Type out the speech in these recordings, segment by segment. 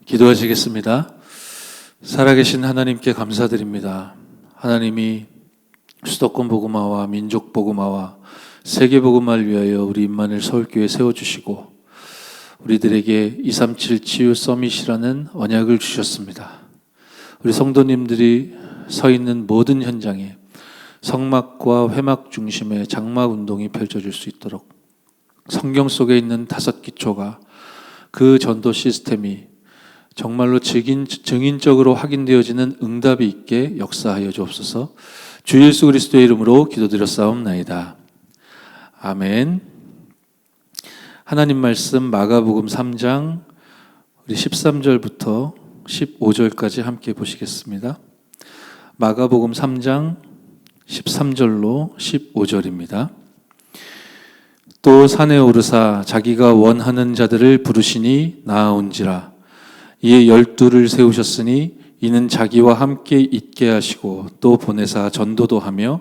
기도하시겠습니다. 살아계신 하나님께 감사드립니다. 하나님이 수도권 복음화와 민족 복음화와 세계 복음화를 위하여 우리 임마누엘 서울교회 세워주시고 우리들에게 237 치유 서밋이라는 언약을 주셨습니다. 우리 성도님들이 서 있는 모든 현장에 성막과 회막 중심의 장막 운동이 펼쳐질 수 있도록 성경 속에 있는 5기초가 그 전도 시스템이 정말로 증인적으로 확인되어지는 응답이 있게 역사하여 주옵소서. 주 예수 그리스도의 이름으로 기도드렸사옵나이다. 아멘. 하나님 말씀 마가복음 3장 우리 13절부터 15절까지 함께 보시겠습니다. 마가복음 3장 13절로 15절입니다. 또 산에 오르사 자기가 원하는 자들을 부르시니 나아온지라. 이에 12를 세우셨으니 이는 자기와 함께 있게 하시고 또 보내사 전도도 하며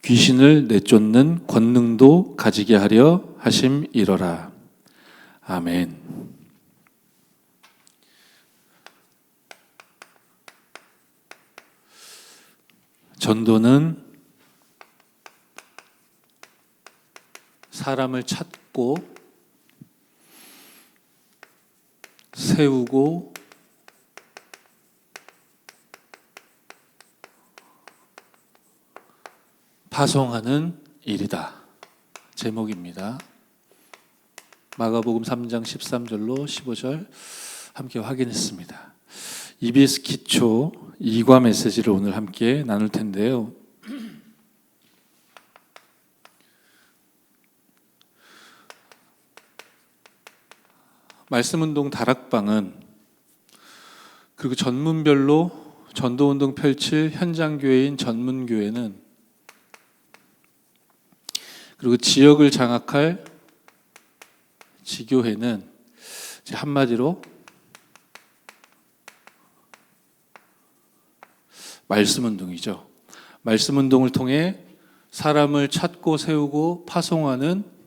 귀신을 내쫓는 권능도 가지게 하려 하심이러라. 아멘. 전도는 사람을 찾고 세우고 파송하는 일이다. 제목입니다. 마가복음 3장 13절로 15절 함께 확인했습니다. EBS 기초 2과 메시지를 오늘 함께 나눌 텐데요. 말씀운동 다락방은 그리고 전문별로 전도운동 펼칠 현장교회인 전문교회는 그리고 지역을 장악할 지교회는 한마디로 말씀운동이죠. 말씀운동을 통해 사람을 찾고 세우고 파송하는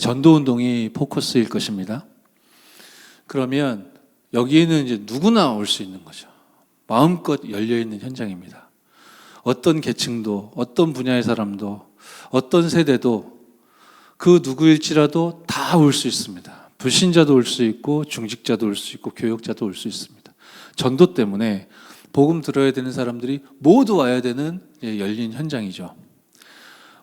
전도운동이 포커스일 것입니다. 그러면 여기에는 이제 누구나 올 수 있는 거죠. 마음껏 열려있는 현장입니다. 어떤 계층도, 어떤 분야의 사람도, 어떤 세대도 그 누구일지라도 다 올 수 있습니다. 불신자도 올 수 있고 중직자도 올 수 있고 교역자도 올 수 있습니다. 전도 때문에 복음 들어야 되는 사람들이 모두 와야 되는 열린 현장이죠.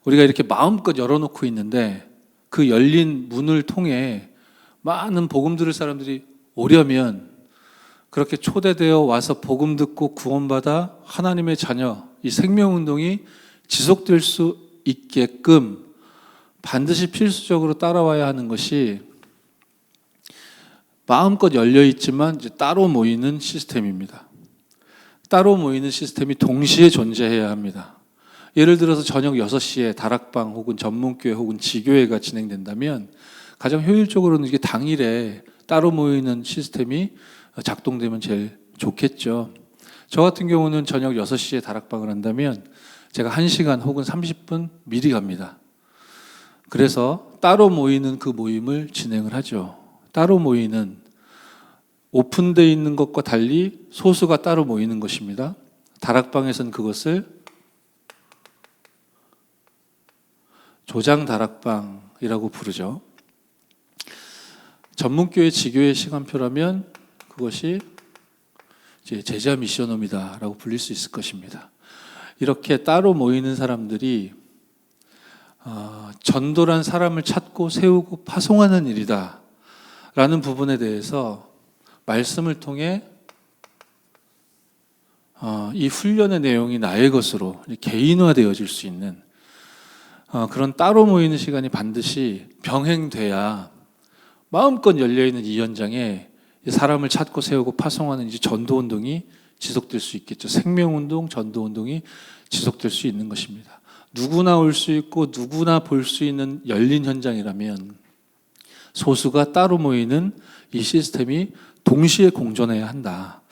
우리가 이렇게 마음껏 열어놓고 있는데 그 열린 문을 통해 많은 복음 들을 사람들이 오려면 그렇게 초대되어 와서 복음 듣고 구원받아 하나님의 자녀, 이 생명운동이 지속될 수 있게끔 반드시 필수적으로 따라와야 하는 것이 마음껏 열려있지만 이제 따로 모이는 시스템입니다. 따로 모이는 시스템이 동시에 존재해야 합니다. 예를 들어서 저녁 6시에 다락방 혹은 전문교회 혹은 지교회가 진행된다면 가장 효율적으로는 이게 당일에 따로 모이는 시스템이 작동되면 제일 좋겠죠. 저 같은 경우는 저녁 6시에 다락방을 한다면 제가 1시간 혹은 30분 미리 갑니다. 그래서 따로 모이는 그 모임을 진행을 하죠. 따로 모이는 오픈되어 있는 것과 달리 소수가 따로 모이는 것입니다. 다락방에서는 그것을 조장 다락방이라고 부르죠. 전문교회 지교회 시간표라면 그것이 이제 제자 미션홈이다라고 불릴 수 있을 것입니다. 이렇게 따로 모이는 사람들이 전도란 사람을 찾고 세우고 파송하는 일이다 라는 부분에 대해서 말씀을 통해 이 훈련의 내용이 나의 것으로 개인화되어질 수 있는 그런 따로 모이는 시간이 반드시 병행돼야 마음껏 열려있는 이 현장에 사람을 찾고 세우고 파송하는 이제 전도운동이 지속될 수 있겠죠. 생명운동, 전도운동이 지속될 수 있는 것입니다. 누구나 올 수 있고 누구나 볼 수 있는 열린 현장이라면 소수가 따로 모이는 이 시스템이 동시에 공존해야 한다.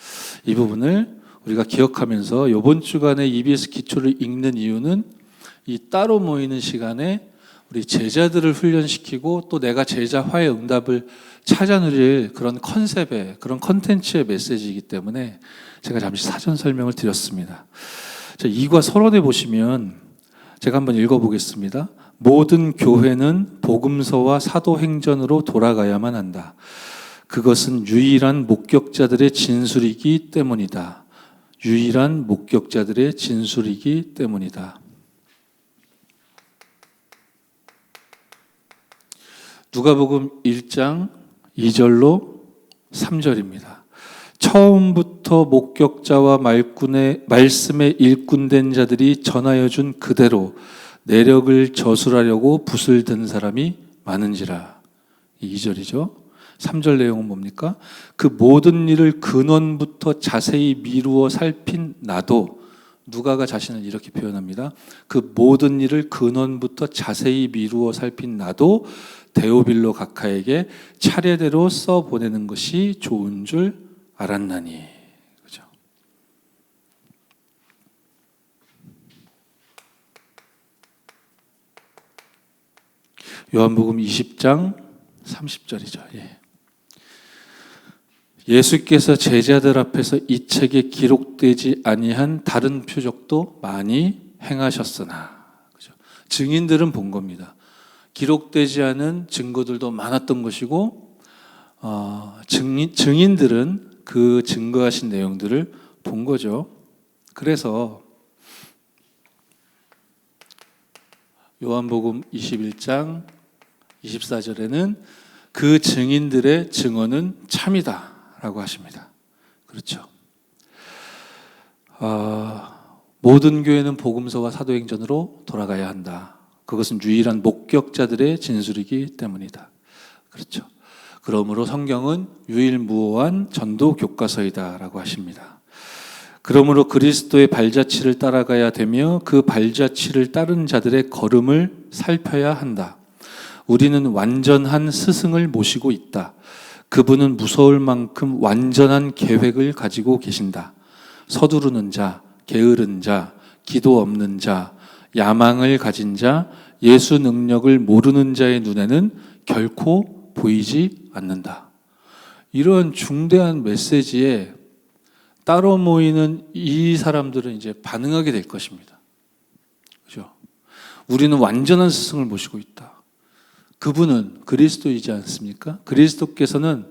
이 부분을 우리가 기억하면서 이번 주간에 EBS 기초를 읽는 이유는 이 따로 모이는 시간에 우리 제자들을 훈련시키고 또 내가 제자화의 응답을 찾아 누릴 그런 컨셉의, 그런 컨텐츠의 메시지이기 때문에 제가 잠시 사전 설명을 드렸습니다. 자, 2과 서론에 보시면 제가 한번 읽어보겠습니다. 모든 교회는 복음서와 사도행전으로 돌아가야만 한다. 그것은 유일한 목격자들의 진술이기 때문이다. 유일한 목격자들의 진술이기 때문이다. 누가복음 1장 2절로 3절입니다. 처음부터 목격자와 말씀에 일꾼된 자들이 전하여 준 그대로 내력을 저술하려고 붓을 든 사람이 많은지라. 2절이죠. 3절 내용은 뭡니까? 그 모든 일을 근원부터 자세히 미루어 살핀 나도, 누가가 자신을 이렇게 표현합니다. 그 모든 일을 근원부터 자세히 미루어 살핀 나도 데오빌로 각하에게 차례대로 써보내는 것이 좋은 줄 알았나니. 그죠? 요한복음 20장 30절이죠. 예수께서 제자들 앞에서 이 책에 기록되지 아니한 다른 표적도 많이 행하셨으나. 그죠? 증인들은 본 겁니다. 기록되지 않은 증거들도 많았던 것이고, 증인들은 그 증거하신 내용들을 본 거죠. 그래서 요한복음 21장 24절에는 그 증인들의 증언은 참이다 라고 하십니다. 그렇죠. 모든 교회는 복음서와 사도행전으로 돌아가야 한다. 그것은 유일한 목격자들의 진술이기 때문이다. 그렇죠. 그러므로 성경은 유일무오한 전도 교과서이다 라고 하십니다. 그러므로 그리스도의 발자취를 따라가야 되며 그 발자취를 따른 자들의 걸음을 살펴야 한다. 우리는 완전한 스승을 모시고 있다. 그분은 무서울 만큼 완전한 계획을 가지고 계신다. 서두르는 자, 게으른 자, 기도 없는 자, 야망을 가진 자, 예수 능력을 모르는 자의 눈에는 결코 보이지 않는다. 이런 중대한 메시지에 따로 모이는 이 사람들은 이제 반응하게 될 것입니다. 그죠? 우리는 완전한 스승을 모시고 있다. 그분은 그리스도이지 않습니까? 그리스도께서는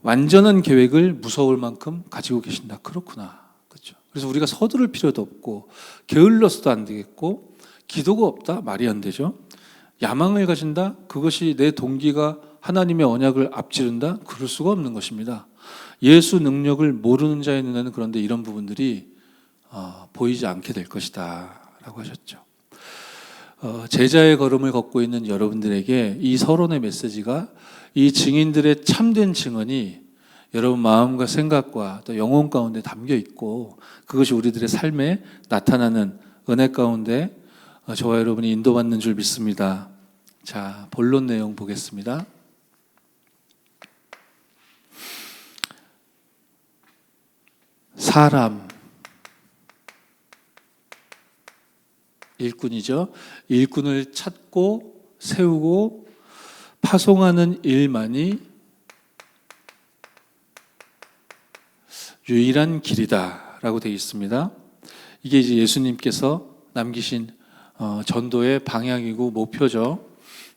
완전한 계획을 무서울 만큼 가지고 계신다. 그렇구나. 그렇죠? 그래서 우리가 서두를 필요도 없고 게을러서도 안 되겠고 기도가 없다? 말이 안 되죠. 야망을 가진다? 그것이 내 동기가 하나님의 언약을 앞지른다? 그럴 수가 없는 것입니다. 예수 능력을 모르는 자의 눈에는 그런데 이런 부분들이 보이지 않게 될 것이다 라고 하셨죠. 제자의 걸음을 걷고 있는 여러분들에게 이 서론의 메시지가, 이 증인들의 참된 증언이 여러분 마음과 생각과 또 영혼 가운데 담겨 있고, 그것이 우리들의 삶에 나타나는 은혜 가운데 저와 여러분이 인도받는 줄 믿습니다. 자, 본론 내용 보겠습니다. 사람, 일꾼이죠. 일꾼을 찾고 세우고 파송하는 일만이 유일한 길이다 라고 되어 있습니다. 이게 이제 예수님께서 남기신 전도의 방향이고 목표죠.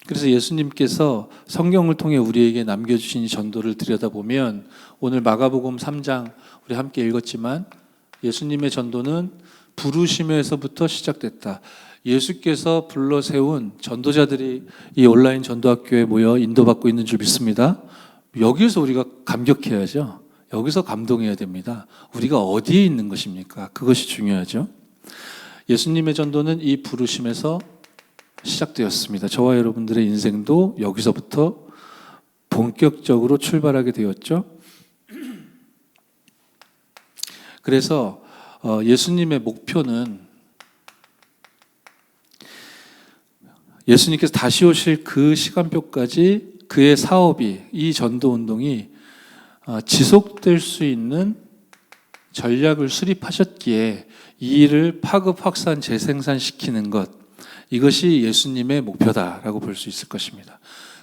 그래서 예수님께서 성경을 통해 우리에게 남겨주신 전도를 들여다보면, 오늘 마가복음 3장 우리 함께 읽었지만 예수님의 전도는 부르심에서부터 시작됐다. 예수께서 불러 세운 전도자들이 이 온라인 전도학교에 모여 인도받고 있는 줄 믿습니다. 여기서 우리가 감격해야죠. 여기서 감동해야 됩니다. 우리가 어디에 있는 것입니까? 그것이 중요하죠. 예수님의 전도는 이 부르심에서 시작되었습니다. 저와 여러분들의 인생도 여기서부터 본격적으로 출발하게 되었죠. 그래서 예수님의 목표는, 예수님께서 다시 오실 그 시간표까지 그의 사업이, 이 전도운동이 지속될 수 있는 전략을 수립하셨기에 이 일을 파급 확산 재생산시키는 것, 이것이 예수님의 목표다라고 볼 수 있을 것입니다.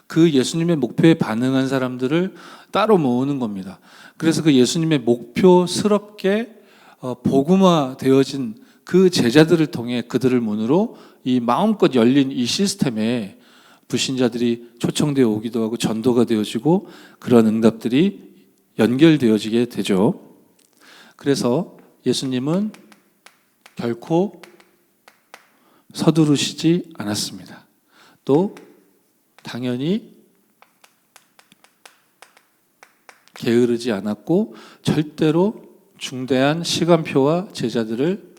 그 예수님의 목표에 반응한 사람들을 따로 모으는 겁니다. 그래서 그 예수님의 목표스럽게 복음화 되어진 그 제자들을 통해 그들을 문으로 이 마음껏 열린 이 시스템에 불신자들이 초청되어 오기도 하고 전도가 되어지고 그런 응답들이 연결되어지게 되죠. 그래서 예수님은 결코 서두르시지 않았습니다. 또 당연히 게으르지 않았고 절대로 중대한 시간표와 제자들을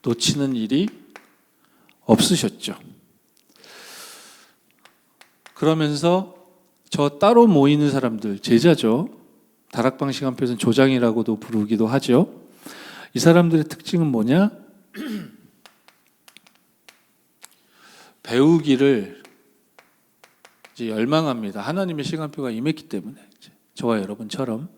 놓치는 일이 없으셨죠. 그러면서 저 따로 모이는 사람들, 제자죠. 다락방 시간표에서는 조장이라고도 부르기도 하죠. 이 사람들의 특징은 뭐냐? 배우기를 이제 열망합니다. 하나님의 시간표가 임했기 때문에 저와 여러분처럼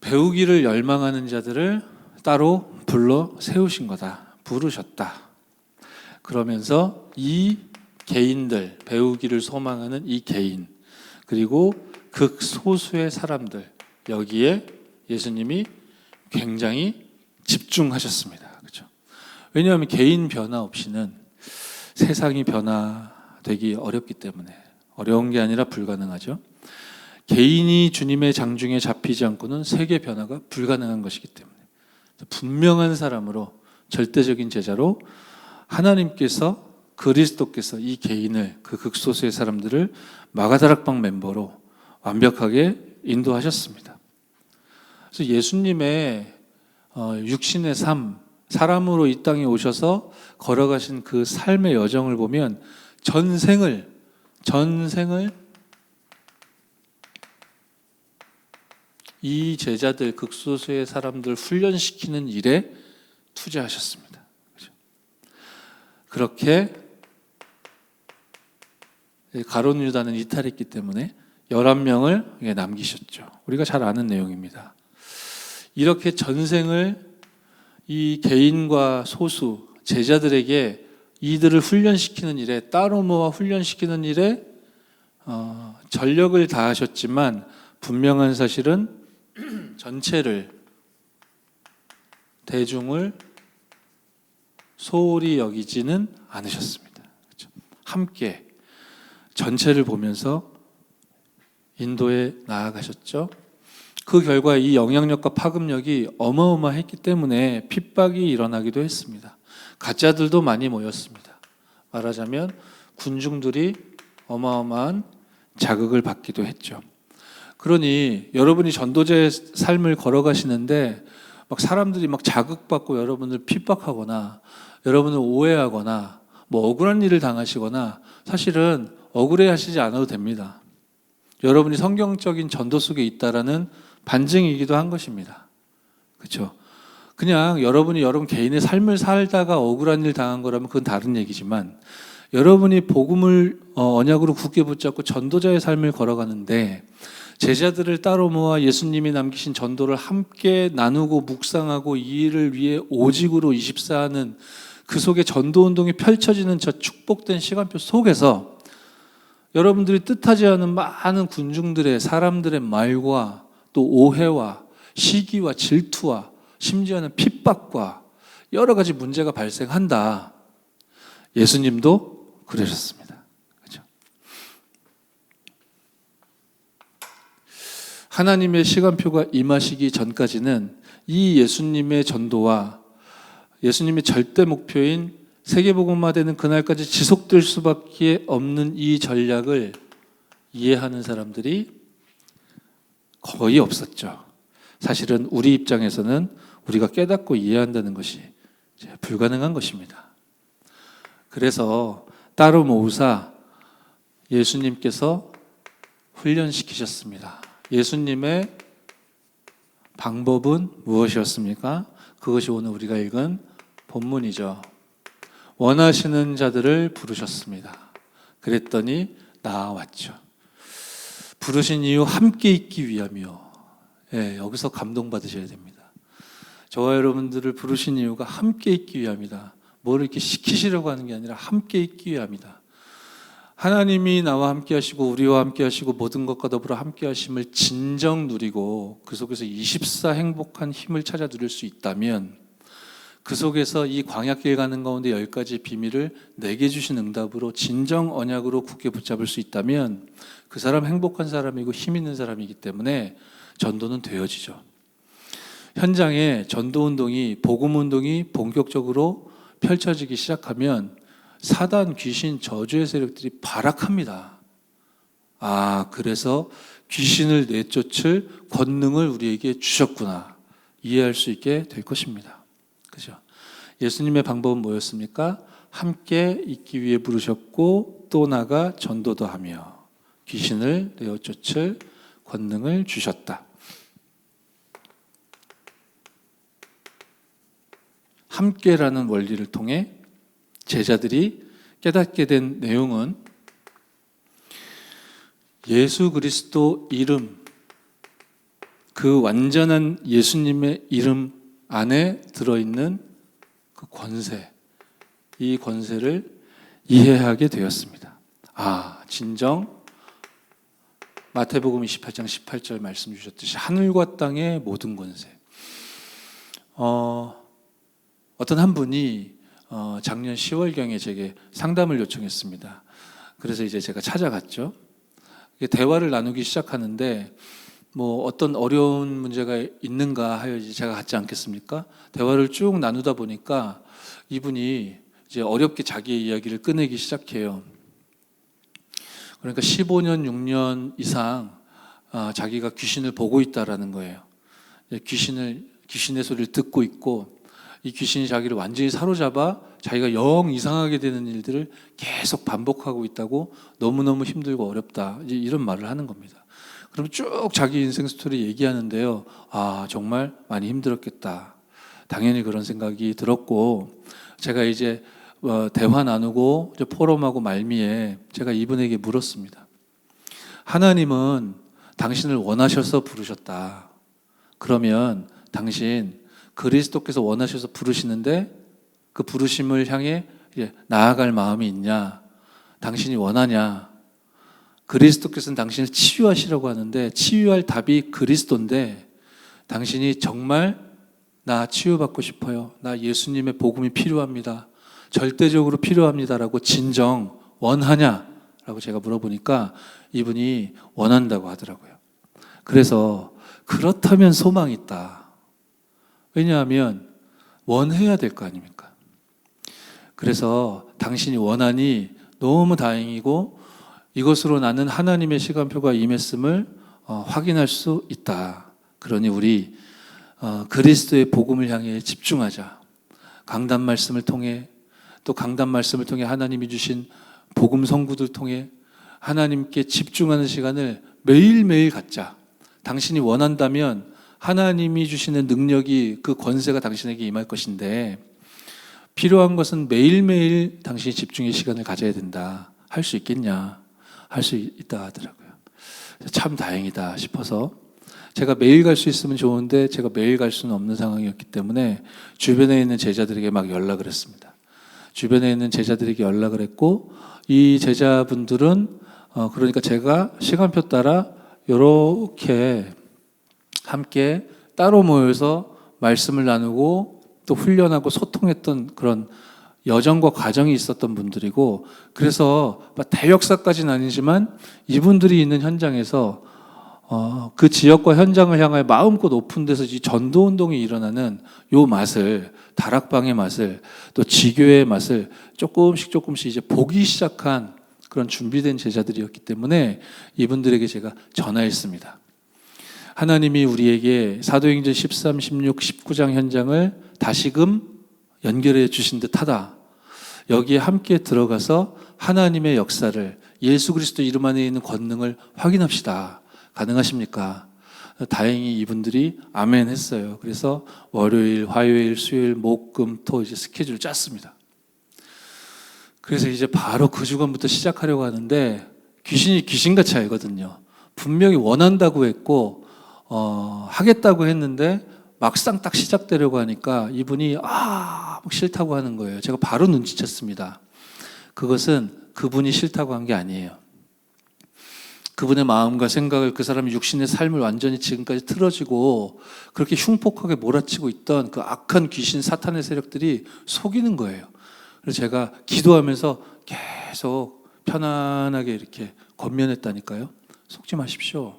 배우기를 열망하는 자들을 따로 불러 세우신 거다. 부르셨다. 그러면서 이 개인들, 배우기를 소망하는 이 개인, 그리고 극소수의 사람들, 여기에 예수님이 굉장히 집중하셨습니다. 그렇죠? 왜냐하면 개인 변화 없이는 세상이 변화되기 어렵기 때문에, 어려운 게 아니라 불가능하죠. 개인이 주님의 장중에 잡히지 않고는 세계 변화가 불가능한 것이기 때문에 분명한 사람으로, 절대적인 제자로 하나님께서, 그리스도께서 이 개인을, 그 극소수의 사람들을 마가다락방 멤버로 완벽하게 인도하셨습니다. 그래서 예수님의 육신의 삶, 사람으로 이 땅에 오셔서 걸어가신 그 삶의 여정을 보면 전생을 이 제자들, 극소수의 사람들 훈련시키는 일에 투자하셨습니다. 그렇게 가룟 유다는 이탈했기 때문에 11명을 남기셨죠. 우리가 잘 아는 내용입니다. 이렇게 전생을 이 개인과 소수, 제자들에게 이들을 훈련시키는 일에, 따로 모아 훈련시키는 일에 전력을 다하셨지만 분명한 사실은 전체를, 대중을 소홀히 여기지는 않으셨습니다. 그렇죠? 함께 전체를 보면서 인도에 나아가셨죠. 그 결과 이 영향력과 파급력이 어마어마했기 때문에 핍박이 일어나기도 했습니다. 가짜들도 많이 모였습니다. 말하자면 군중들이 어마어마한 자극을 받기도 했죠. 그러니 여러분이 전도자의 삶을 걸어가시는데 막 사람들이 막 자극받고 여러분을 핍박하거나 여러분을 오해하거나 뭐 억울한 일을 당하시거나 사실은 억울해하시지 않아도 됩니다. 여러분이 성경적인 전도 속에 있다라는 반증이기도 한 것입니다. 그렇죠? 그냥 여러분이 여러분 개인의 삶을 살다가 억울한 일 당한 거라면 그건 다른 얘기지만, 여러분이 복음을 언약으로 굳게 붙잡고 전도자의 삶을 걸어가는데 제자들을 따로 모아 예수님이 남기신 전도를 함께 나누고 묵상하고 이 일을 위해 오직으로 24하는 그 속에 전도운동이 펼쳐지는 저 축복된 시간표 속에서 여러분들이 뜻하지 않은 많은 군중들의, 사람들의 말과 또 오해와 시기와 질투와 심지어는 핍박과 여러 가지 문제가 발생한다. 예수님도 그러셨습니다. 그렇죠? 하나님의 시간표가 임하시기 전까지는 이 예수님의 전도와 예수님의 절대 목표인 세계복음화되는 그날까지 지속될 수밖에 없는 이 전략을 이해하는 사람들이 거의 없었죠. 사실은 우리 입장에서는 우리가 깨닫고 이해한다는 것이 불가능한 것입니다. 그래서 따로 모으사 예수님께서 훈련시키셨습니다. 예수님의 방법은 무엇이었습니까? 그것이 오늘 우리가 읽은 본문이죠. 원하시는 자들을 부르셨습니다. 그랬더니 나아왔죠. 부르신 이유 함께 있기 위함이요. 여기서 감동받으셔야 됩니다. 저와 여러분들을 부르신 이유가 함께 있기 위함이다. 뭘 이렇게 시키시려고 하는 게 아니라 함께 있기 위함이다. 하나님이 나와 함께 하시고 우리와 함께 하시고 모든 것과 더불어 함께 하심을 진정 누리고 그 속에서 24 행복한 힘을 찾아 누릴 수 있다면, 그 속에서 이 광야길 가는 가운데 10가지 비밀을 내게 주신 응답으로 진정 언약으로 굳게 붙잡을 수 있다면 그 사람 행복한 사람이고 힘 있는 사람이기 때문에 전도는 되어지죠. 현장에 전도운동이, 복음운동이 본격적으로 펼쳐지기 시작하면 사단, 귀신, 저주의 세력들이 발악합니다. 그래서 귀신을 내쫓을 권능을 우리에게 주셨구나, 이해할 수 있게 될 것입니다. 그죠? 예수님의 방법은 뭐였습니까? 함께 있기 위해 부르셨고 또 나가 전도도 하며 귀신을 내쫓을 권능을 주셨다. 함께라는 원리를 통해 제자들이 깨닫게 된 내용은 예수 그리스도 이름, 그 완전한 예수님의 이름 안에 들어있는 그 권세, 이 권세를 이해하게 되었습니다. 진정 마태복음 28장 18절 말씀 주셨듯이 하늘과 땅의 모든 권세. 어떤 한 분이 작년 10월경에 제게 상담을 요청했습니다. 그래서 이제 제가 찾아갔죠. 대화를 나누기 시작하는데 뭐 어떤 어려운 문제가 있는가 하여 이제 제가 갔지 않겠습니까? 대화를 쭉 나누다 보니까 이분이 이제 어렵게 자기의 이야기를 꺼내기 시작해요. 그러니까 15년, 6년 이상 자기가 귀신을 보고 있다라는 거예요. 귀신의 소리를 듣고 있고 이 귀신이 자기를 완전히 사로잡아 자기가 영 이상하게 되는 일들을 계속 반복하고 있다고, 너무너무 힘들고 어렵다, 이런 말을 하는 겁니다. 그럼 쭉 자기 인생 스토리 얘기하는데요. 정말 많이 힘들었겠다. 당연히 그런 생각이 들었고, 제가 이제 대화 나누고 포럼하고 말미에 제가 이분에게 물었습니다. 하나님은 당신을 원하셔서 부르셨다. 그러면 당신 그리스도께서 원하셔서 부르시는데 그 부르심을 향해 나아갈 마음이 있냐? 당신이 원하냐? 그리스도께서는 당신을 치유하시라고 하는데 치유할 답이 그리스도인데, 당신이 정말 나 치유받고 싶어요, 나 예수님의 복음이 필요합니다, 절대적으로 필요합니다라고 진정 원하냐? 라고 제가 물어보니까 이분이 원한다고 하더라고요. 그래서 그렇다면 소망이 있다. 왜냐하면 원해야 될 거 아닙니까? 그래서 당신이 원하니 너무 다행이고 이것으로 나는 하나님의 시간표가 임했음을 확인할 수 있다. 그러니 우리 그리스도의 복음을 향해 집중하자. 강단 말씀을 통해, 또 강단 말씀을 통해 하나님이 주신 복음 성구들 통해 하나님께 집중하는 시간을 매일매일 갖자. 당신이 원한다면 하나님이 주시는 능력이, 그 권세가 당신에게 임할 것인데, 필요한 것은 매일매일 당신이 집중의 시간을 가져야 된다. 할 수 있겠냐? 할 수 있다 하더라고요. 참 다행이다 싶어서, 제가 매일 갈 수 있으면 좋은데 제가 매일 갈 수는 없는 상황이었기 때문에 주변에 있는 제자들에게 막 연락을 했습니다. 주변에 있는 제자들에게 연락을 했고, 이 제자분들은 그러니까 제가 시간표 따라 이렇게 함께 따로 모여서 말씀을 나누고 또 훈련하고 소통했던 그런 여정과 과정이 있었던 분들이고, 그래서 대역사까지는 아니지만 이분들이 있는 현장에서 그 지역과 현장을 향하여 마음껏 오픈돼서 이 전도운동이 일어나는 요 맛을, 다락방의 맛을, 또 지교의 맛을 조금씩 이제 보기 시작한 그런 준비된 제자들이었기 때문에 이분들에게 제가 전화했습니다. 하나님이 우리에게 사도행전 13, 16, 19장 현장을 다시금 연결해 주신 듯하다. 여기에 함께 들어가서 하나님의 역사를, 예수 그리스도 이름 안에 있는 권능을 확인합시다. 가능하십니까? 다행히 이분들이 아멘 했어요. 그래서 월요일, 화요일, 수요일, 목, 금, 토 이제 스케줄 짰습니다. 그래서 이제 바로 그 주간부터 시작하려고 하는데 귀신이 귀신같이 알거든요. 분명히 원한다고 했고 하겠다고 했는데 막상 딱 시작되려고 하니까 이분이 막 싫다고 하는 거예요. 제가 바로 눈치챘습니다. 그것은 그분이 싫다고 한 게 아니에요. 그분의 마음과 생각을 그 사람의 육신의 삶을 완전히 지금까지 틀어지고 그렇게 흉폭하게 몰아치고 있던 그 악한 귀신 사탄의 세력들이 속이는 거예요. 그래서 제가 기도하면서 계속 편안하게 이렇게 권면했다니까요. 속지 마십시오.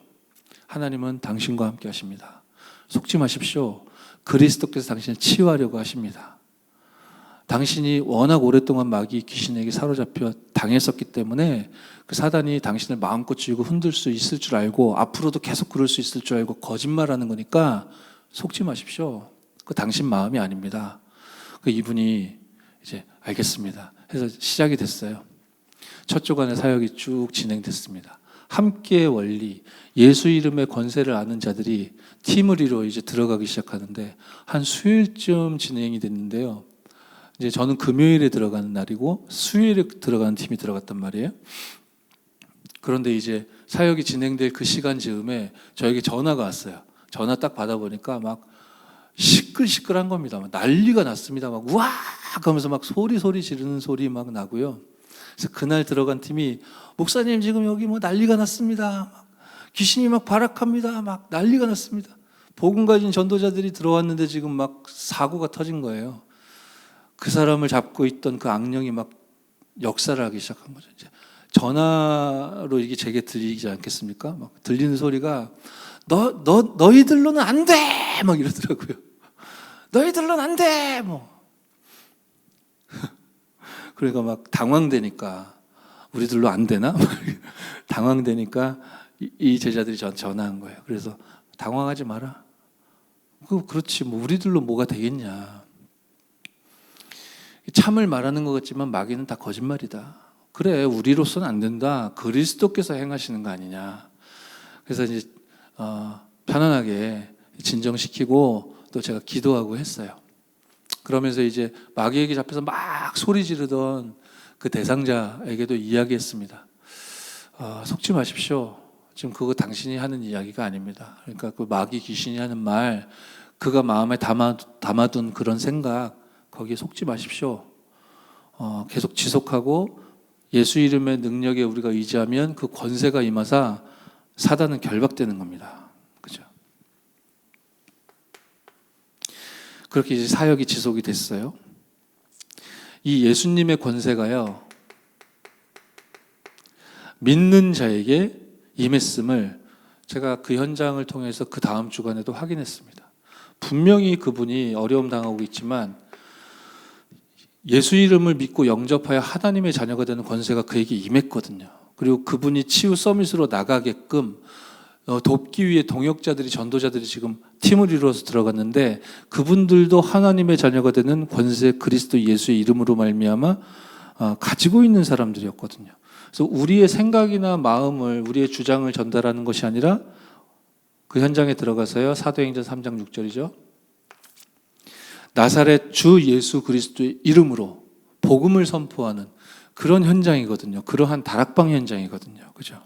하나님은 당신과 함께 하십니다. 속지 마십시오. 그리스도께서 당신을 치유하려고 하십니다. 당신이 워낙 오랫동안 마귀 귀신에게 사로잡혀 당했었기 때문에 그 사단이 당신을 마음껏 쥐고 흔들 수 있을 줄 알고 앞으로도 계속 그럴 수 있을 줄 알고 거짓말하는 거니까 속지 마십시오. 그 당신 마음이 아닙니다. 그 이분이 이제 알겠습니다. 해서 시작이 됐어요. 첫 주간의 사역이 쭉 진행됐습니다. 함께의 원리, 예수 이름의 권세를 아는 자들이 팀을 이루어 이제 들어가기 시작하는데 한 수요일쯤 진행이 됐는데요. 이제 저는 금요일에 들어가는 날이고 수요일에 들어가는 팀이 들어갔단 말이에요. 그런데 이제 사역이 진행될 그 시간 즈음에 저에게 전화가 왔어요. 전화 딱 받아보니까 막 시끌시끌한 겁니다. 막 난리가 났습니다. 막 우와 하면서 막 소리 지르는 소리 막 나고요. 그래서 그날 들어간 팀이 목사님 지금 여기 뭐 난리가 났습니다. 막 귀신이 막 발악합니다. 막 난리가 났습니다. 복음 가진 전도자들이 들어왔는데 지금 막 사고가 터진 거예요. 그 사람을 잡고 있던 그 악령이 막 역사를 하기 시작한 거죠. 이제 전화로 이게 제게 들리지 않겠습니까? 막 들리는 소리가 너희들로는 안 돼! 막 이러더라고요. 너희들로는 안 돼! 뭐. 그러니까 막 당황되니까 우리들로 안 되나? 당황되니까 이 제자들이 저한테 전화한 거예요. 그래서 당황하지 마라. 그렇지 뭐 우리들로 뭐가 되겠냐. 참을 말하는 것 같지만 마귀는 다 거짓말이다. 그래 우리로서는 안 된다. 그리스도께서 행하시는 거 아니냐. 그래서 이제 편안하게 진정시키고 또 제가 기도하고 했어요. 그러면서 이제 마귀에게 잡혀서 막 소리 지르던 그 대상자에게도 이야기했습니다. 속지 마십시오. 지금 그거 당신이 하는 이야기가 아닙니다. 그러니까 그 마귀 귀신이 하는 말, 그가 마음에 담아둔 그런 생각, 거기에 속지 마십시오. 계속 지속하고 예수 이름의 능력에 우리가 의지하면 그 권세가 임하사 사단은 결박되는 겁니다. 그죠? 그렇게 이제 사역이 지속이 됐어요. 이 예수님의 권세가요, 믿는 자에게 임했음을 제가 그 현장을 통해서 그 다음 주간에도 확인했습니다. 분명히 그분이 어려움 당하고 있지만 예수 이름을 믿고 영접하여 하나님의 자녀가 되는 권세가 그에게 임했거든요. 그리고 그분이 치유 서밋으로 나가게끔 돕기 위해 동역자들이, 전도자들이 지금 팀을 이루어서 들어갔는데 그분들도 하나님의 자녀가 되는 권세, 그리스도 예수의 이름으로 말미암아 가지고 있는 사람들이었거든요. 그래서 우리의 생각이나 마음을, 우리의 주장을 전달하는 것이 아니라 그 현장에 들어가서요, 사도행전 3장 6절이죠. 나사렛 주 예수 그리스도의 이름으로 복음을 선포하는 그런 현장이거든요. 그러한 다락방 현장이거든요. 그죠?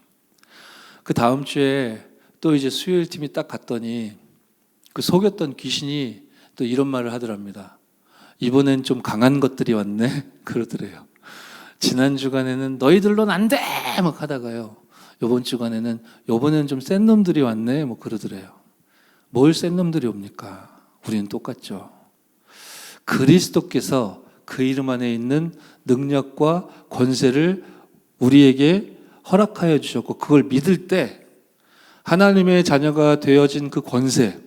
그 다음 주에 또 이제 수요일 팀이 딱 갔더니 그 속였던 귀신이 또 이런 말을 하더랍니다. 이번엔 좀 강한 것들이 왔네. 그러더래요. 지난 주간에는 너희들로는 안 돼! 막 하다가요. 이번 주간에는 요번엔 좀 센 놈들이 왔네. 뭐 그러더래요. 뭘 센 놈들이 옵니까? 우리는 똑같죠. 그리스도께서 그 이름 안에 있는 능력과 권세를 우리에게 허락하여 주셨고 그걸 믿을 때 하나님의 자녀가 되어진 그 권세,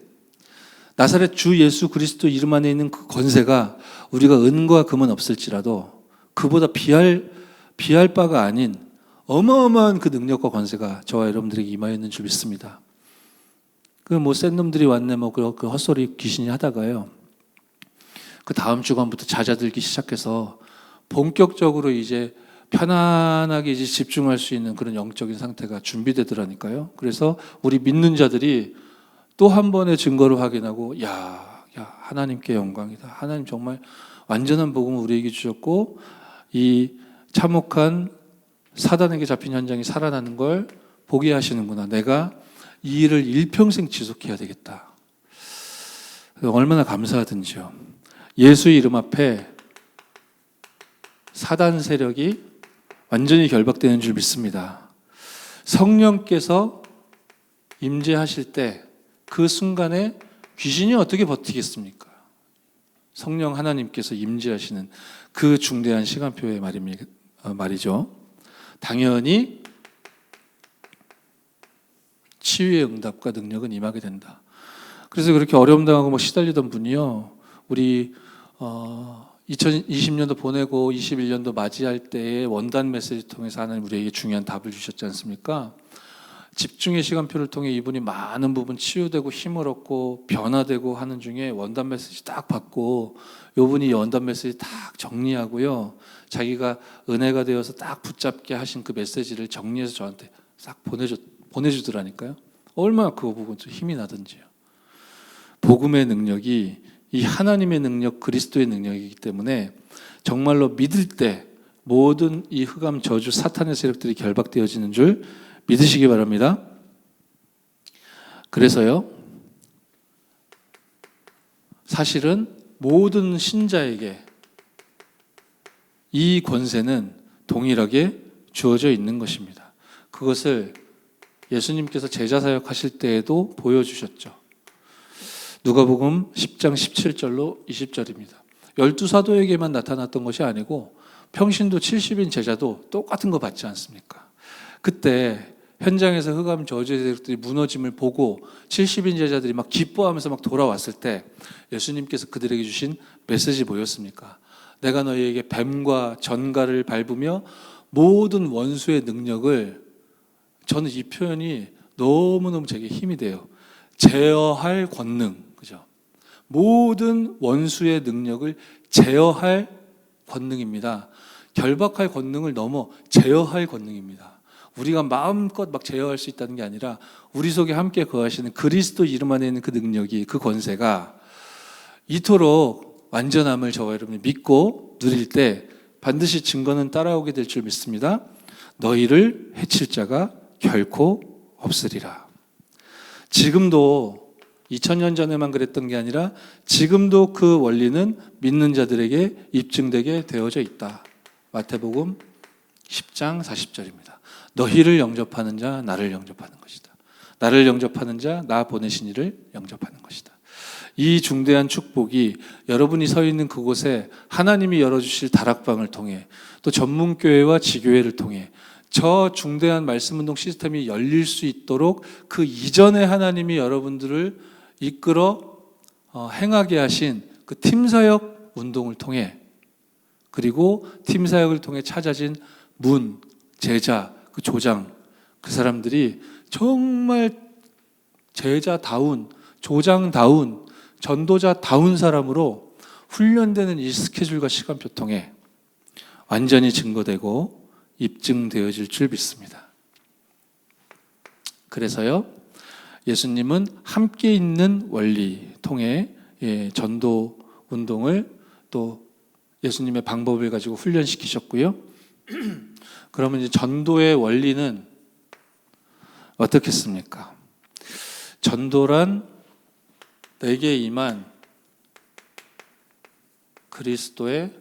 나사렛 주 예수 그리스도 이름 안에 있는 그 권세가 우리가 은과 금은 없을지라도 그보다 비할 바가 아닌 어마어마한 그 능력과 권세가 저와 여러분들에게 임하였는 줄 믿습니다. 그 뭐 센 놈들이 왔네 뭐 그 헛소리 귀신이 하다가요. 그 다음 주간부터 잦아들기 시작해서 본격적으로 이제 편안하게 이제 집중할 수 있는 그런 영적인 상태가 준비되더라니까요. 그래서 우리 믿는 자들이 또 한 번의 증거를 확인하고 야 하나님께 영광이다. 하나님 정말 완전한 복음을 우리에게 주셨고 이 참혹한 사단에게 잡힌 현장이 살아나는 걸 보게 하시는구나. 내가 이 일을 일평생 지속해야 되겠다. 얼마나 감사하든지요. 예수의 이름 앞에 사단 세력이 완전히 결박되는 줄 믿습니다. 성령께서 임재하실 때 그 순간에 귀신이 어떻게 버티겠습니까? 성령 하나님께서 임재하시는 그 중대한 시간표의 말이죠. 당연히 치유의 응답과 능력은 임하게 된다. 그래서 그렇게 어려움 당하고 시달리던 분이요, 우리 2020년도 보내고 21년도 맞이할 때의 원단 메시지 통해서 하나님 우리에게 중요한 답을 주셨지 않습니까? 집중의 시간표를 통해 이분이 많은 부분 치유되고 힘을 얻고 변화되고 하는 중에 원단 메시지 딱 받고, 이분이 원단 메시지 딱 정리하고요, 자기가 은혜가 되어서 딱 붙잡게 하신 그 메시지를 정리해서 저한테 싹 보내주더라니까요. 얼마나 그 부분 좀 힘이 나든지요. 복음의 능력이 이 하나님의 능력, 그리스도의 능력이기 때문에 정말로 믿을 때 모든 이 흑암, 저주, 사탄의 세력들이 결박되어지는 줄 믿으시기 바랍니다. 그래서요, 사실은 모든 신자에게 이 권세는 동일하게 주어져 있는 것입니다. 그것을 예수님께서 제자 사역하실 때에도 보여주셨죠. 누가복음 10장 17절로 20절입니다. 12사도에게만 나타났던 것이 아니고 평신도 70인 제자도 똑같은 거 받지 않습니까? 그때 현장에서 흑암 저주의 세력들이 무너짐을 보고 70인 제자들이 막 기뻐하면서 막 돌아왔을 때 예수님께서 그들에게 주신 메시지 뭐였습니까? 내가 너희에게 뱀과 전갈을 밟으며 모든 원수의 능력을, 저는 이 표현이 너무너무 제게 힘이 돼요. 제어할 권능, 그죠? 모든 원수의 능력을 제어할 권능입니다. 결박할 권능을 넘어 제어할 권능입니다. 우리가 마음껏 막 제어할 수 있다는 게 아니라 우리 속에 함께 거하시는 그리스도 이름 안에 있는 그 능력이, 그 권세가 이토록 완전함을 저와 여러분이 믿고 누릴 때 반드시 증거는 따라오게 될 줄 믿습니다. 너희를 해칠 자가 결코 없으리라. 지금도 2000년 전에만 그랬던 게 아니라 지금도 그 원리는 믿는 자들에게 입증되게 되어져 있다. 마태복음 10장 40절입니다. 너희를 영접하는 자 나를 영접하는 것이다. 나를 영접하는 자 나 보내신 이를 영접하는 것이다. 이 중대한 축복이 여러분이 서 있는 그곳에 하나님이 열어주실 다락방을 통해, 또 전문교회와 지교회를 통해 저 중대한 말씀운동 시스템이 열릴 수 있도록 그 이전에 하나님이 여러분들을 이끌어 행하게 하신 그 팀사역 운동을 통해, 그리고 팀사역을 통해 찾아진 문, 제자, 그 조장, 그 사람들이 정말 제자다운, 조장다운, 전도자다운 사람으로 훈련되는 이 스케줄과 시간표 통해 완전히 증거되고 입증되어질 줄 믿습니다. 그래서요, 예수님은 함께 있는 원리 통해 전도 운동을, 또 예수님의 방법을 가지고 훈련시키셨고요. 그러면 이제 전도의 원리는 어떻겠습니까? 전도란 내게 임한 그리스도의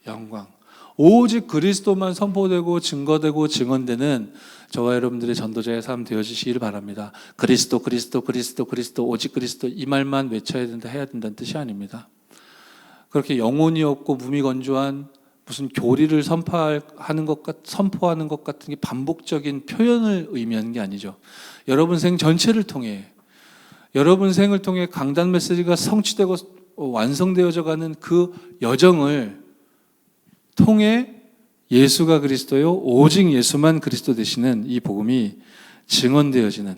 영광, 오직 그리스도만 선포되고 증거되고 증언되는 저와 여러분들의 전도자의 삶 되어주시기를 바랍니다. 그리스도, 그리스도, 그리스도, 그리스도, 오직 그리스도, 이 말만 외쳐야 된다, 해야 된다는 뜻이 아닙니다. 그렇게 영혼이 없고 무미건조한 무슨 교리를 선포하는 것 같은 게 반복적인 표현을 의미하는 게 아니죠. 여러분 생 전체를 통해, 여러분 생을 통해 강단 메시지가 성취되고 완성되어져 가는 그 여정을 통해 예수가 그리스도요, 오직 예수만 그리스도 되시는 이 복음이 증언되어지는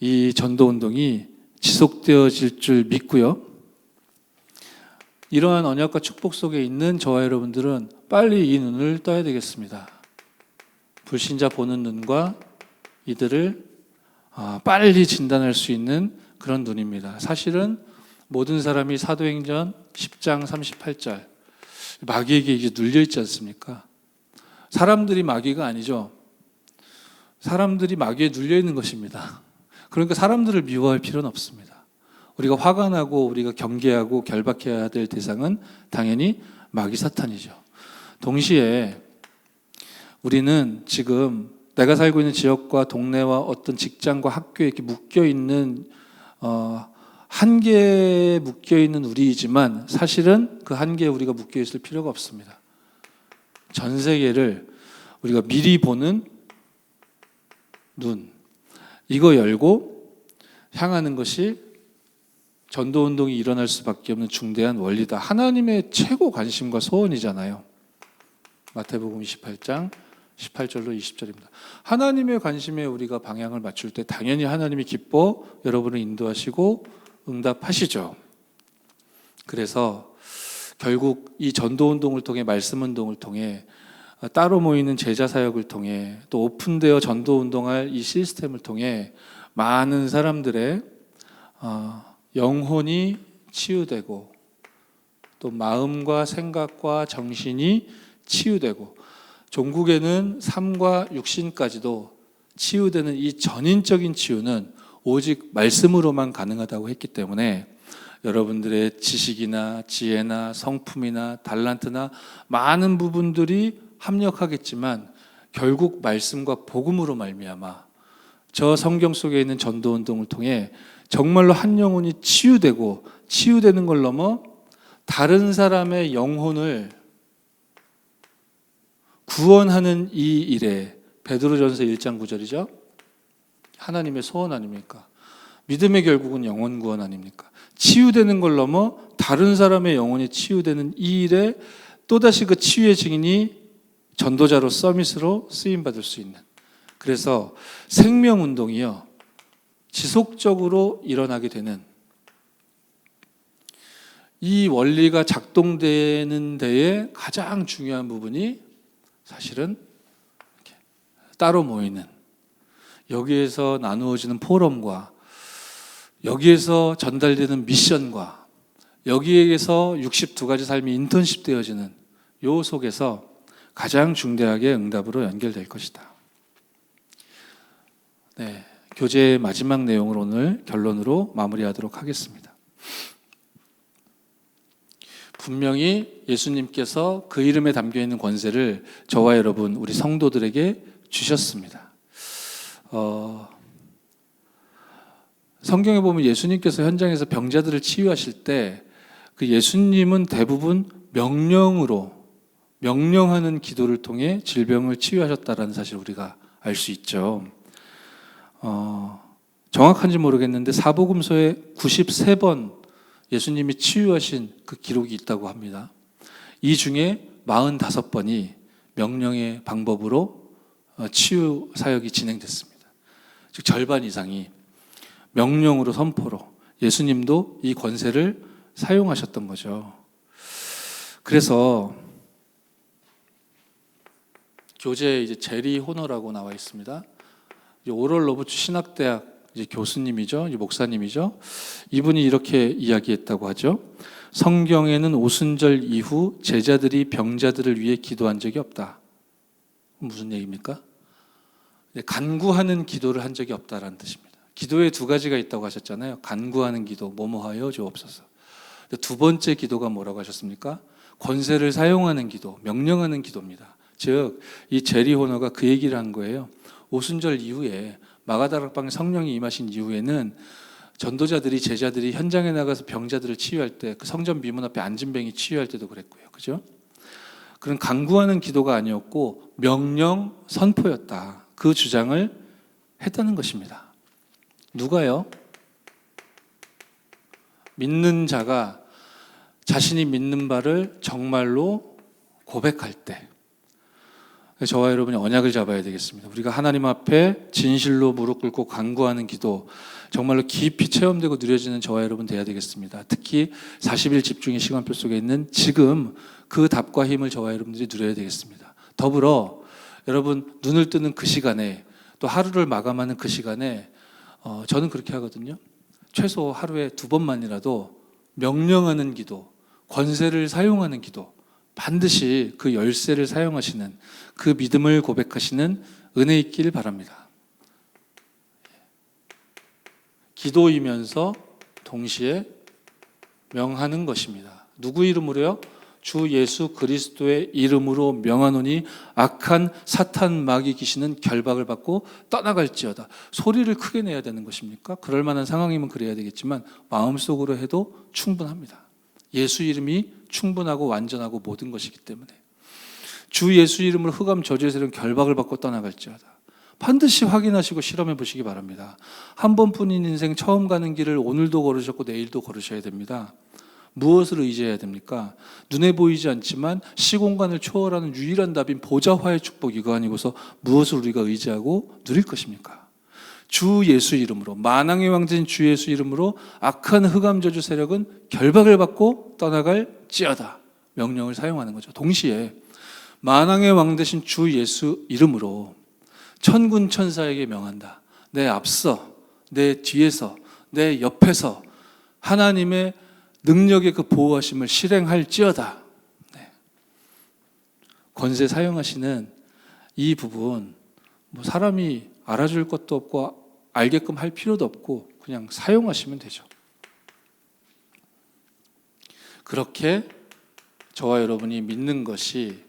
이 전도운동이 지속되어질 줄 믿고요. 이러한 언약과 축복 속에 있는 저와 여러분들은 빨리 이 눈을 떠야 되겠습니다. 불신자 보는 눈과 이들을 빨리 진단할 수 있는 그런 눈입니다. 사실은 모든 사람이 사도행전 10장 38절 마귀에게 이제 눌려있지 않습니까? 사람들이 마귀가 아니죠. 사람들이 마귀에 눌려있는 것입니다. 그러니까 사람들을 미워할 필요는 없습니다. 우리가 화가 나고 우리가 경계하고 결박해야 될 대상은 당연히 마귀 사탄이죠. 동시에 우리는 지금 내가 살고 있는 지역과 동네와 어떤 직장과 학교에 이렇게 묶여 있는 한계에 묶여 있는 우리이지만 사실은 그 한계에 우리가 묶여 있을 필요가 없습니다. 전 세계를 우리가 미리 보는 눈, 이거 열고 향하는 것이 전도운동이 일어날 수밖에 없는 중대한 원리다. 하나님의 최고 관심과 소원이잖아요. 마태복음 28장 18절로 20절입니다. 하나님의 관심에 우리가 방향을 맞출 때 당연히 하나님이 기뻐 여러분을 인도하시고 응답하시죠. 그래서 결국 이 전도운동을 통해 말씀운동을 통해 따로 모이는 제자사역을 통해 또 오픈되어 전도운동할 이 시스템을 통해 많은 사람들의 영혼이 치유되고 또 마음과 생각과 정신이 치유되고 종국에는 삶과 육신까지도 치유되는 이 전인적인 치유는 오직 말씀으로만 가능하다고 했기 때문에 여러분들의 지식이나 지혜나 성품이나 달란트나 많은 부분들이 합력하겠지만 결국 말씀과 복음으로 말미암아 저 성경 속에 있는 전도운동을 통해 정말로 한 영혼이 치유되고 치유되는 걸 넘어 다른 사람의 영혼을 구원하는 이 일에 베드로전서 1장 9절이죠. 하나님의 소원 아닙니까? 믿음의 결국은 영혼 구원 아닙니까? 치유되는 걸 넘어 다른 사람의 영혼이 치유되는 이 일에 또다시 그 치유의 증인이 전도자로 서밋으로 쓰임받을 수 있는, 그래서 생명운동이요 지속적으로 일어나게 되는 이 원리가 작동되는 데에 가장 중요한 부분이 사실은 따로 모이는, 여기에서 나누어지는 포럼과 여기에서 전달되는 미션과 여기에서 62가지 삶이 인턴십 되어지는 요 속에서 가장 중대하게 응답으로 연결될 것이다. 네, 교재의 마지막 내용을 오늘 결론으로 마무리하도록 하겠습니다. 분명히 예수님께서 그 이름에 담겨있는 권세를 저와 여러분 우리 성도들에게 주셨습니다. 성경에 보면 예수님께서 현장에서 병자들을 치유하실 때 그 예수님은 대부분 명령하는 기도를 통해 질병을 치유하셨다는 사실 우리가 알 수 있죠. 정확한지 모르겠는데 사복음서에 93번 예수님이 치유하신 그 기록이 있다고 합니다. 이 중에 45번이 명령의 방법으로 치유 사역이 진행됐습니다. 즉 절반 이상이 명령으로 선포로 예수님도 이 권세를 사용하셨던 거죠. 그래서 교재에 이제 제리 호너라고 나와 있습니다. 오럴 로버츠 신학대학 이제 교수님이죠, 이제 목사님이죠. 이분이 이렇게 이야기했다고 하죠. 성경에는 오순절 이후 제자들이 병자들을 위해 기도한 적이 없다. 무슨 얘기입니까? 간구하는 기도를 한 적이 없다라는 뜻입니다. 기도에 두 가지가 있다고 하셨잖아요. 간구하는 기도, 뭐뭐하여 주옵소서. 두 번째 기도가 뭐라고 하셨습니까? 권세를 사용하는 기도, 명령하는 기도입니다. 즉, 이 제리 호너가 그 얘기를 한 거예요. 오순절 이후에 마가다락방에 성령이 임하신 이후에는 전도자들이 제자들이 현장에 나가서 병자들을 치유할 때 그 성전 미문 앞에 앉은 병이 치유할 때도 그랬고요. 그죠? 그런 간구하는 기도가 아니었고 명령 선포였다. 그 주장을 했다는 것입니다. 누가요? 믿는 자가 자신이 믿는 바를 정말로 고백할 때 저와 여러분이 언약을 잡아야 되겠습니다. 우리가 하나님 앞에 진실로 무릎 꿇고 간구하는 기도 정말로 깊이 체험되고 누려지는 저와 여러분 돼야 되겠습니다. 특히 40일 집중의 시간표 속에 있는 지금 그 답과 힘을 저와 여러분들이 누려야 되겠습니다. 더불어 여러분 눈을 뜨는 그 시간에 또 하루를 마감하는 그 시간에 저는 그렇게 하거든요. 최소 하루에 2번만이라도 명령하는 기도, 권세를 사용하는 기도, 반드시 그 열쇠를 사용하시는 그 믿음을 고백하시는 은혜 있길 바랍니다. 기도이면서 동시에 명하는 것입니다. 누구 이름으로요? 주 예수 그리스도의 이름으로 명하노니 악한 사탄 마귀 귀신은 결박을 받고 떠나갈지어다. 소리를 크게 내야 되는 것입니까? 그럴 만한 상황이면 그래야 되겠지만 마음속으로 해도 충분합니다. 예수 이름이 충분하고 완전하고 모든 것이기 때문에 주 예수 이름으로 흑암 저주의 세력은 결박을 받고 떠나갈지어다. 반드시 확인하시고 실험해 보시기 바랍니다. 한 번뿐인 인생 처음 가는 길을 오늘도 걸으셨고 내일도 걸으셔야 됩니다. 무엇을 의지해야 됩니까? 눈에 보이지 않지만 시공간을 초월하는 유일한 답인 보좌화의 축복, 이거 아니고서 무엇을 우리가 의지하고 누릴 것입니까? 주 예수 이름으로, 만왕의 왕자인 주 예수 이름으로 악한 흑암 저주 세력은 결박을 받고 떠나갈지어다. 명령을 사용하는 거죠. 동시에 만왕의 왕 되신 주 예수 이름으로 천군 천사에게 명한다. 내 앞서, 내 뒤에서, 내 옆에서 하나님의 능력의 그 보호하심을 실행할지어다. 네. 권세 사용하시는 이 부분, 뭐 사람이 알아줄 것도 없고 알게끔 할 필요도 없고 그냥 사용하시면 되죠. 그렇게 저와 여러분이 믿는 것이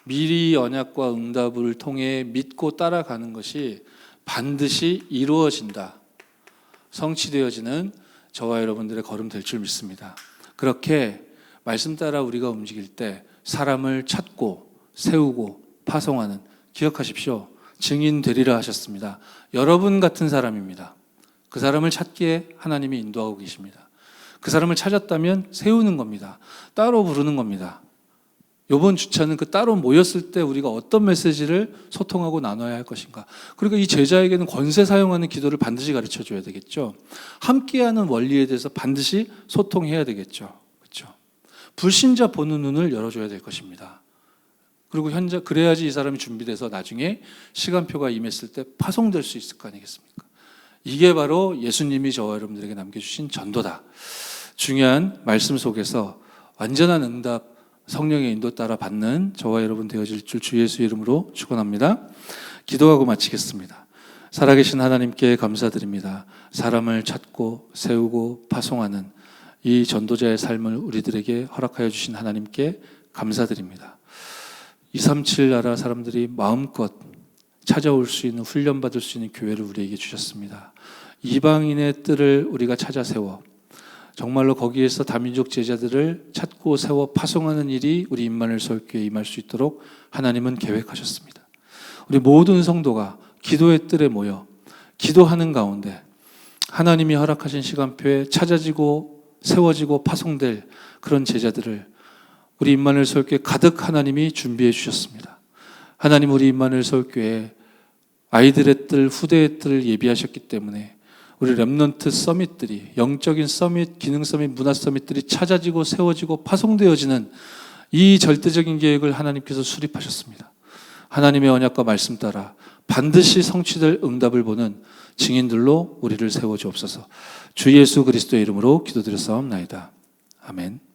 미리 언약과 응답을 통해 믿고 따라가는 것이 반드시 이루어진다. 성취되어지는 저와 여러분들의 걸음 될 줄 믿습니다. 그렇게 말씀 따라 우리가 움직일 때 사람을 찾고 세우고 파송하는, 기억하십시오. 증인 되리라 하셨습니다. 여러분 같은 사람입니다. 그 사람을 찾기에 하나님이 인도하고 계십니다. 그 사람을 찾았다면 세우는 겁니다. 따로 부르는 겁니다. 이번 주차는 그 따로 모였을 때 우리가 어떤 메시지를 소통하고 나눠야 할 것인가. 그러니까 이 제자에게는 권세 사용하는 기도를 반드시 가르쳐줘야 되겠죠. 함께하는 원리에 대해서 반드시 소통해야 되겠죠. 그렇죠? 불신자 보는 눈을 열어줘야 될 것입니다. 그리고 그래야지 이 사람이 준비돼서 나중에 시간표가 임했을 때 파송될 수 있을 거 아니겠습니까? 이게 바로 예수님이 저와 여러분들에게 남겨주신 전도다. 중요한 말씀 속에서 완전한 응답, 성령의 인도 따라 받는 저와 여러분 되어질 줄 주 예수 이름으로 축원합니다. 기도하고 마치겠습니다. 살아계신 하나님께 감사드립니다. 사람을 찾고 세우고 파송하는 이 전도자의 삶을 우리들에게 허락하여 주신 하나님께 감사드립니다. 237 나라 사람들이 마음껏 찾아올 수 있는, 훈련받을 수 있는 교회를 우리에게 주셨습니다. 이방인의 뜰을 우리가 찾아 세워 정말로 거기에서 다민족 제자들을 찾고 세워 파송하는 일이 우리 임마누엘 서울교회에 임할 수 있도록 하나님은 계획하셨습니다. 우리 모든 성도가 기도의 뜰에 모여 기도하는 가운데 하나님이 허락하신 시간표에 찾아지고 세워지고 파송될 그런 제자들을 우리 임마누엘 서울교회 가득 하나님이 준비해 주셨습니다. 하나님, 우리 임마누엘 서울교회 아이들의 뜰, 후대의 뜰을 예비하셨기 때문에 우리 렘넌트 서밋들이, 영적인 서밋, 기능 서밋, 문화 서밋들이 찾아지고 세워지고 파송되어지는 이 절대적인 계획을 하나님께서 수립하셨습니다. 하나님의 언약과 말씀 따라 반드시 성취될 응답을 보는 증인들로 우리를 세워주옵소서. 주 예수 그리스도의 이름으로 기도드렸사옵나이다. 아멘.